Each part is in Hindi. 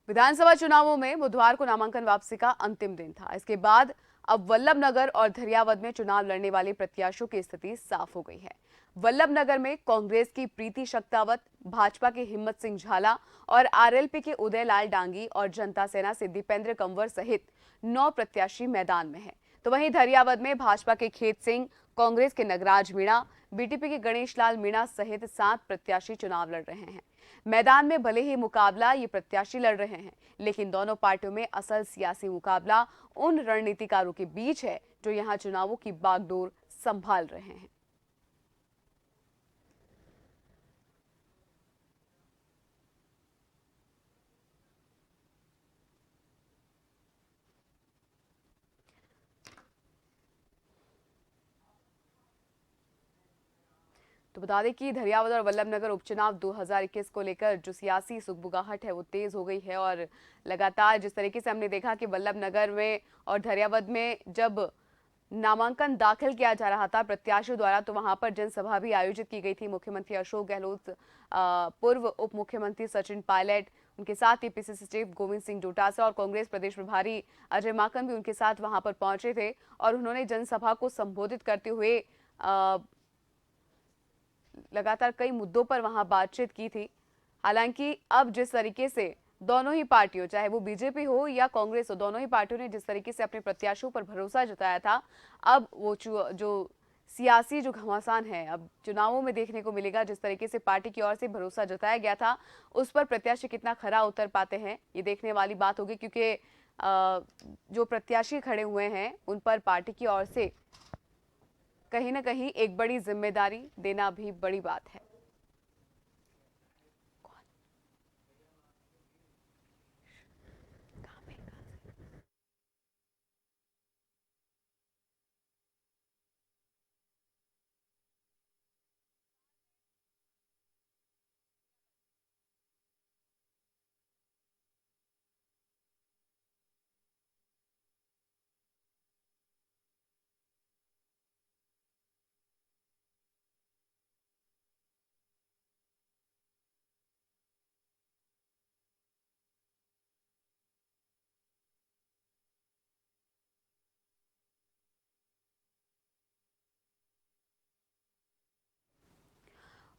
विधानसभा चुनावों में बुधवार को नामांकन वापसी का अंतिम दिन था। इसके बाद अब वल्लभनगर और धरियावद में चुनाव लड़ने वाले प्रत्याशियों की स्थिति साफ हो गई है। वल्लभनगर में कांग्रेस की प्रीति शक्तावत, भाजपा के हिम्मत सिंह झाला और आरएलपी के उदय लाल डांगी और जनता सेना से दीपेंद्र कंवर सहित 9 प्रत्याशी मैदान में हैं। तो वहीं धरियावद में भाजपा के खेत सिंह, कांग्रेस के नगराज मीणा, बीटीपी के गणेश लाल मीणा सहित 7 प्रत्याशी चुनाव लड़ रहे हैं। मैदान में भले ही मुकाबला ये प्रत्याशी लड़ रहे हैं, लेकिन दोनों पार्टियों में असल सियासी मुकाबला उन रणनीतिकारों के बीच है जो यहां चुनावों की बागडोर संभाल रहे हैं। तो बता दें कि धरियावद और वल्लभनगर उपचुनाव 2021 को लेकर जो सियासी सुगबुगाहट है वो तेज हो गई है और लगातार जिस तरीके से हमने देखा कि वल्लभनगर में और धरियावद में जब नामांकन दाखिल किया जा रहा था प्रत्याशियों द्वारा, तो वहां पर जनसभा भी आयोजित की गई थी। मुख्यमंत्री अशोक गहलोत, पूर्व उप मुख्यमंत्री सचिन पायलट, उनके साथ पीसीसी चीफ गोविंद सिंह डोटासरा और कांग्रेस प्रदेश प्रभारी अजय माकन भी उनके साथ वहां पर पहुंचे थे और उन्होंने जनसभा को संबोधित करते हुए लगातार कई मुद्दों पर वहां बातचीत की थी। हालांकि अब जिस तरीके से दोनों ही पार्टियों, चाहे वो बीजेपी हो या कांग्रेस हो, दोनों ही पार्टियों ने जिस तरीके से अपने प्रत्याशियों पर भरोसा जताया था, अब वो जो सियासी जो घमासान है अब चुनावों में देखने को मिलेगा। जिस तरीके से पार्टी की ओर से भरोसा जताया गया था, उस पर प्रत्याशी कितना खरा उतर पाते हैं ये देखने वाली बात होगी, क्योंकि जो प्रत्याशी खड़े हुए हैं उन पर पार्टी की ओर से कहीं ना कहीं एक बड़ी जिम्मेदारी देना भी बड़ी बात है।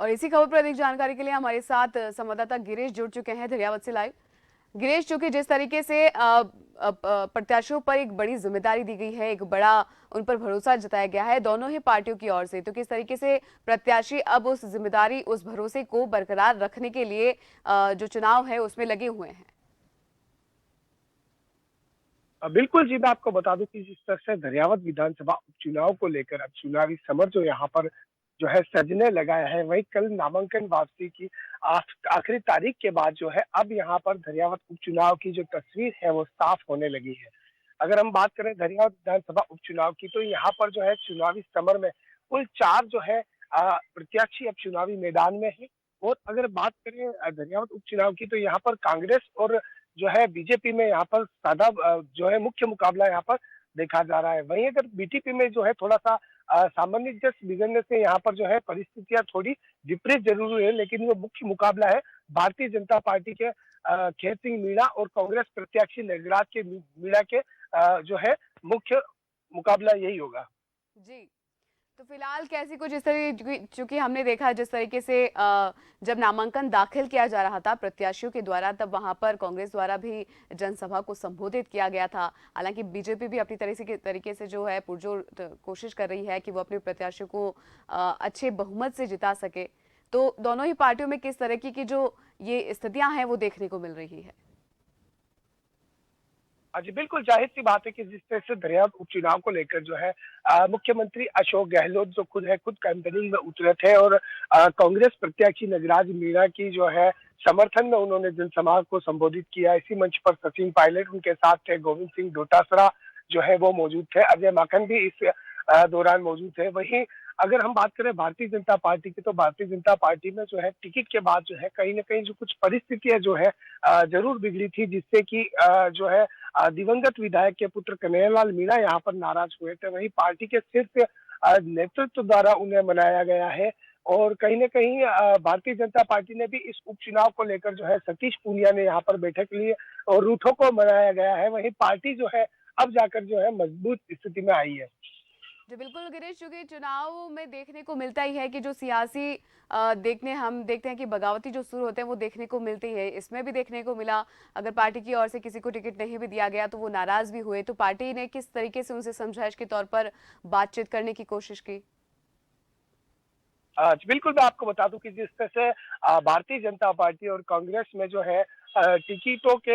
और इसी खबर पर अधिक जानकारी के लिए हमारे साथ संवाददाता गिरीश जुड़ चुके हैं धरियावद से लाइव। गिरीश, चूंकि जिस तरीके से प्रत्याशियों पर एक बड़ी जिम्मेदारी दी गई है, एक बड़ा उन पर भरोसा जताया गया है दोनों ही पार्टियों की ओर से, तो किस तरीके से प्रत्याशी अब उस जिम्मेदारी, उस भरोसे को बरकरार रखने के लिए जो चुनाव है उसमें लगे हुए हैं? बिल्कुल जी, मैं आपको बता दूं कि जिस तरह से धरियावद विधानसभा उपचुनाव को लेकर अब चुनावी समर जो यहाँ पर जो है सजने लगा है, वही कल नामांकन वापसी की आखिरी तारीख के बाद जो है अब यहाँ पर धरियावद उपचुनाव की जो तस्वीर है वो साफ होने लगी है। अगर हम बात करें धरियावद विधानसभा उपचुनाव की, तो यहाँ पर जो है चुनावी समर में कुल 4 जो है प्रत्याशी अब चुनावी मैदान में है। और अगर बात करें धरियावद उपचुनाव की, तो यहाँ पर कांग्रेस और जो है बीजेपी में यहाँ पर सादा जो है मुख्य मुकाबला यहाँ पर देखा जा रहा है। वहीं अगर बीटीपी में जो है थोड़ा सा सामान्य बिगड़ने से यहाँ पर जो है परिस्थितियां थोड़ी विपरीत जरूर हुई है, लेकिन वो मुख्य मुकाबला है भारतीय जनता पार्टी के खेत सिंह मीणा और कांग्रेस प्रत्याशी नगराज के मीणा के जो है मुख्य मुकाबला यही होगा। जी, तो फिलहाल कैसी कुछ इस तरह, चूंकि हमने देखा जिस तरीके से जब नामांकन दाखिल किया जा रहा था प्रत्याशियों के द्वारा, तब वहां पर कांग्रेस द्वारा भी जनसभा को संबोधित किया गया था। हालांकि बीजेपी भी अपनी तरीके से जो है पुरजोर कोशिश कर रही है कि वो अपने प्रत्याशियों को अच्छे बहुमत से जिता सके। तो दोनों ही पार्टियों में किस तरह की जो ये स्थितियां हैं वो देखने को मिल रही है? जी बिल्कुल, जाहिर सी बात है कि जिस तरह से दरियाव उपचुनाव को लेकर जो है मुख्यमंत्री अशोक गहलोत जो खुद कैंपेनिंग में उतरे थे और कांग्रेस प्रत्याशी नगराज मीणा की जो है समर्थन में उन्होंने जनसभा को संबोधित किया। इसी मंच पर सचिन पायलट उनके साथ थे, गोविंद सिंह डोटासरा जो है वो मौजूद थे, अजय माकन भी इस दौरान मौजूद थे। वहीं अगर हम बात करें भारतीय जनता पार्टी की, तो भारतीय जनता पार्टी में जो है टिकट के बाद जो है कहीं ना कहीं जो कुछ परिस्थितियां जो है जरूर बिगड़ी थी, जिससे कि जो है दिवंगत विधायक के पुत्र कन्हैयालाल मीणा यहाँ पर नाराज हुए थे। वहीं पार्टी के शीर्ष नेतृत्व द्वारा उन्हें मनाया गया है। और कहीं न कहीं भारतीय जनता पार्टी ने भी इस उपचुनाव को लेकर जो है सतीश पूनिया ने यहाँ पर बैठक ली है और रूठों को मनाया गया है। वहीं पार्टी जो है अब जाकर जो है मजबूत स्थिति में आई है। जी बिल्कुल गिरीश, चूंकि चुनाव में देखने को मिलता ही है कि जो सियासी हम देखते हैं कि बगावती जो सुर होते हैं वो देखने को मिलते ही है। इसमें भी देखने को मिला, अगर पार्टी की ओर से किसी को टिकट नहीं भी दिया गया तो वो नाराज भी हुए, तो पार्टी ने किस तरीके से उनसे समझाइश के तौर पर बातचीत करने की कोशिश की? बिल्कुल, मैं आपको बता दूँ कि जिस तरह से भारतीय जनता पार्टी और कांग्रेस में जो है टिकटों के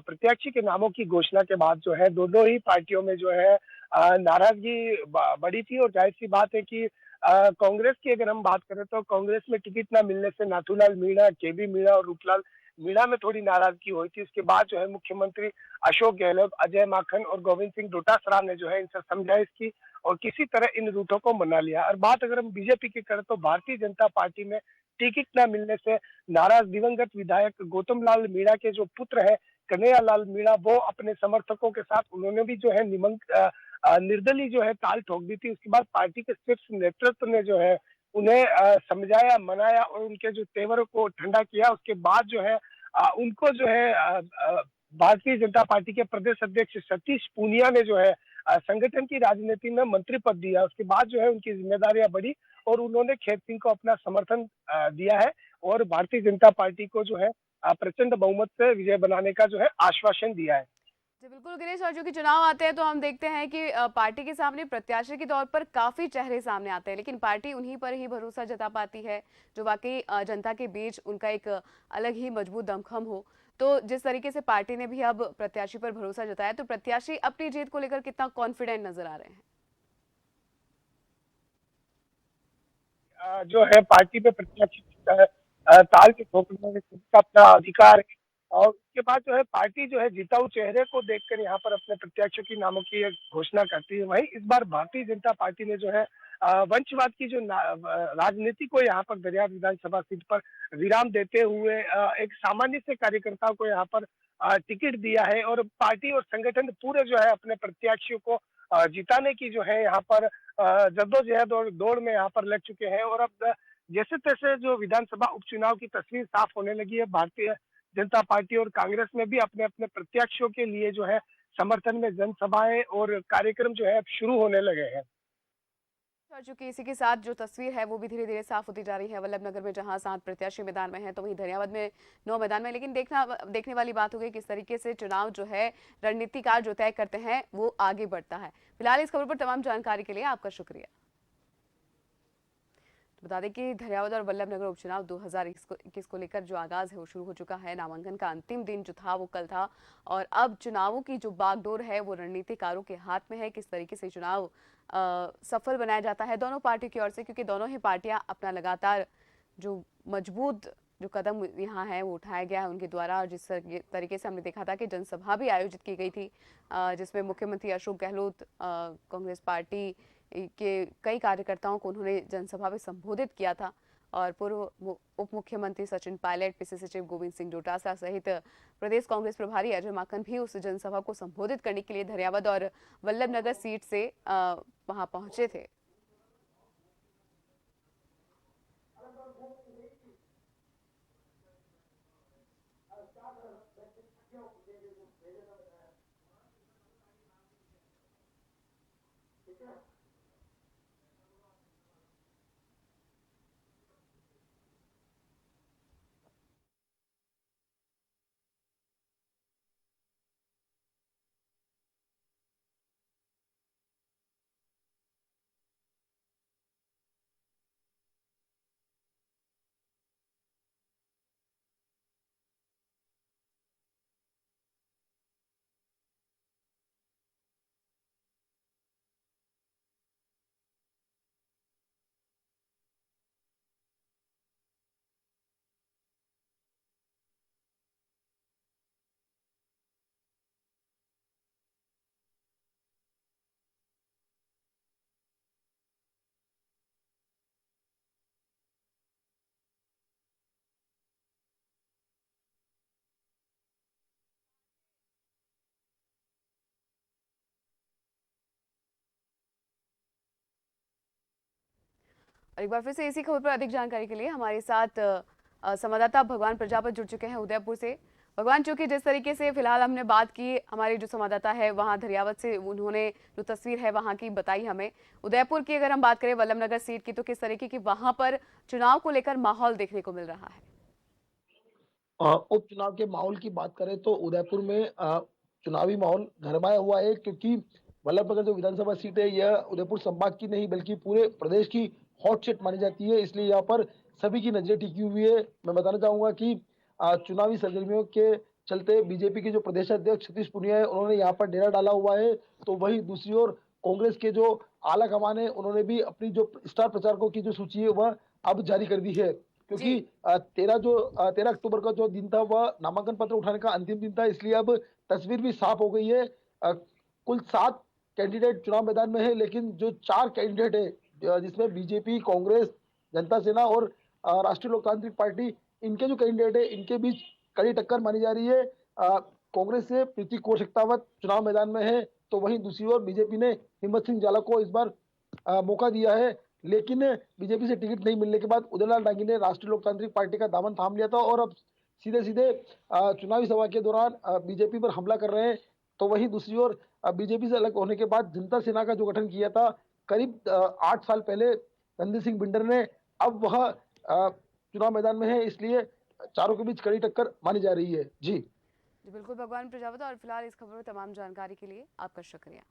प्रत्याशी के नामों की घोषणा के बाद जो है दोनों ही पार्टियों में जो है नाराज़गी ब बढ़ी थी और ज़ाहिर-सी बात है कि कांग्रेस की अगर हम बात करें तो कांग्रेस में टिकट ना मिलने से नाथूलाल मीणा, केबी मीणा और रूपलाल मीणा में थोड़ी नाराज़गी हुई थी। उसके बाद जो है मुख्यमंत्री अशोक गहलोत, अजय माकन और गोविंद सिंह डोटासरा ने जो है इनसे समझाइश की और किसी तरह इन रूटों को मना लिया। और बात अगर हम बीजेपी की करें तो भारतीय जनता पार्टी में टिकट न मिलने से नाराज दिवंगत विधायक गौतम लाल मीणा के जो पुत्र है कन्हैया लाल मीणा, वो अपने समर्थकों के साथ उन्होंने भी जो है निर्दलीय जो है ताल ठोक दी थी। उसके बाद पार्टी के शीर्ष नेतृत्व ने जो है उन्हें समझाया, मनाया और उनके जो तेवर को ठंडा किया। उसके बाद जो है उनको जो है भारतीय जनता पार्टी के प्रदेश अध्यक्ष सतीश पूनिया ने जो है संगठन की राजनीति में मंत्री पद दिया। उसके बाद जो है उनकी जिम्मेदारियां बढ़ी और उन्होंने खेत सिंह को अपना समर्थन दिया है और भारतीय जनता पार्टी को जो है प्रचंड बहुमत से विजय बनाने का जो है आश्वासन दिया है। जी बिल्कुल गिरीश, और जो कि चुनाव आते हैं तो हम देखते हैं कि पार्टी के सामने प्रत्याशी के तौर पर काफी चेहरे सामने आते हैं, लेकिन पार्टी उन्हीं पर ही भरोसा जता पाती है जो वाकई जनता के बीच उनका एक अलग ही मजबूत दमखम हो। तो जिस तरीके से पार्टी ने भी अब प्रत्याशी पर भरोसा जताया, तो प्रत्याशी अपनी जीत को लेकर कितना कॉन्फिडेंट नजर आ रहे हैं? जो है पार्टी में प्रत्याशी ताल के ठोकने में सबका अपना अधिकार है और उसके बाद जो है पार्टी जो है जिताऊ चेहरे को देखकर यहाँ पर अपने प्रत्याशियों की नामों की एक घोषणा करती है। वहीं इस बार भारतीय जनता पार्टी ने जो है वंशवाद की जो राजनीति को यहाँ पर दरियाव विधानसभा सीट पर विराम देते हुए एक सामान्य से कार्यकर्ताओं को यहाँ पर टिकट दिया है और पार्टी और संगठन पूरे जो है अपने प्रत्याशियों को जिताने की जो है यहाँ पर जद्दोजहद और दौड़ में यहाँ पर लग चुके हैं और अब जैसे तैसे जो विधानसभा उपचुनाव की तस्वीर साफ होने लगी है, भारतीय जनता पार्टी और कांग्रेस में भी अपने अपने प्रत्याशियों के लिए जो है समर्थन में जनसभाएं और कार्यक्रम जो है अब शुरू होने लगे हैं। और चूंकि इसी के साथ जो तस्वीर है वो भी धीरे धीरे साफ होती जा रही है वल्लभ नगर में, जहां 7 प्रत्याशी मैदान में है तो वहीं धरियावद में 9 मैदान में। लेकिन देखने वाली बात हो गई किस तरीके से चुनाव जो है रणनीतिकार जो तय करते हैं वो आगे बढ़ता है। फिलहाल इस खबर पर तमाम जानकारी के लिए आपका शुक्रिया। तो बता दें कि धरियावद और वल्लभ नगर उपचुनाव 2021 को लेकर जो आगाज है वो शुरू हो चुका है। नामांकन का अंतिम दिन जो था वो कल था और अब चुनावों की जो बागडोर है वो रणनीतिकारों के हाथ में है। किस तरीके से चुनाव सफल बनाया जाता है दोनों पार्टी की ओर से, क्योंकि दोनों ही पार्टियां अपना लगातार जो मजबूत जो कदम यहाँ है वो उठाया गया है उनके द्वारा। और जिस तरीके से हमने देखा था कि जनसभा भी आयोजित की गई थी जिसमें मुख्यमंत्री अशोक गहलोत कांग्रेस पार्टी के कई कार्यकर्ताओं को उन्होंने जनसभा में संबोधित किया था और पूर्व उप मुख्यमंत्री सचिन पायलट, पीसीसी सचिव गोविंद सिंह डोटासरा सहित प्रदेश कांग्रेस प्रभारी अजय माकन भी उस जनसभा को संबोधित करने के लिए धरियावद और वल्लभ नगर सीट से वहां पहुंचे थे। और एक बार फिर से इसी खबर पर अधिक जानकारी के लिए हमारे साथ संवाददाता भगवान प्रजापत जुड़ चुके हैं उदयपुर से। भगवान, चूंकि जिस तरीके से फिलहाल हमने बात की, हमारे जो संवाददाता है वहां धरियावत से, उन्होंने जो तस्वीर है वहां की बताई हमें। उदयपुर की अगर हम बात करें वल्लभनगर सीट की, तो किस तरीके की वहां पर चुनाव को लेकर माहौल देखने को मिल रहा है? उपचुनाव के माहौल की बात करें तो उदयपुर में चुनावी माहौल गरमाया हुआ है, क्योंकि वल्लभनगर जो विधानसभा सीट है यह उदयपुर संभाग की नहीं बल्कि पूरे प्रदेश की हॉट सीट मानी जाती है, इसलिए यहाँ पर सभी की नजरें टिकी हुई है। मैं बताना चाहूंगा कि चुनावी सरगर्मियों के चलते बीजेपी के जो प्रदेश अध्यक्ष सतीश पूनिया है उन्होंने यहाँ पर डेरा डाला हुआ है, तो वही दूसरी ओर कांग्रेस के जो आला कमान है उन्होंने भी अपनी जो स्टार प्रचारकों की जो सूची है वह अब जारी कर दी है, जी। क्योंकि 13 अक्टूबर का जो दिन था वह नामांकन पत्र उठाने का अंतिम दिन था, इसलिए अब तस्वीर भी साफ हो गई है। कुल 7 कैंडिडेट चुनाव मैदान में है, लेकिन जो 4 कैंडिडेट है जिसमें बीजेपी, कांग्रेस, जनता सेना और राष्ट्रीय लोकतांत्रिक पार्टी, इनके जो कैंडिडेट है इनके बीच कड़ी टक्कर मानी जा रही है। कांग्रेस से प्रीति कौर शेखावत चुनाव मैदान में है, तो वहीं दूसरी ओर बीजेपी ने हिम्मत सिंह जाला को इस बार मौका दिया है, लेकिन बीजेपी से टिकट नहीं मिलने के बाद उदयलाल डांगी ने राष्ट्रीय लोकतांत्रिक पार्टी का दामन थाम लिया था और अब सीधे सीधे चुनावी सभा के दौरान बीजेपी पर हमला कर रहे हैं। तो वहीं दूसरी ओर बीजेपी से अलग होने के बाद जनता सेना का जो गठन किया था करीब 8 साल पहले रणधीर सिंह बिंडर ने, अब वह चुनाव मैदान में है, इसलिए चारों के बीच कड़ी टक्कर मानी जा रही है। जी जी बिल्कुल भगवान प्रजापत, और फिलहाल इस खबर में तमाम जानकारी के लिए आपका शुक्रिया।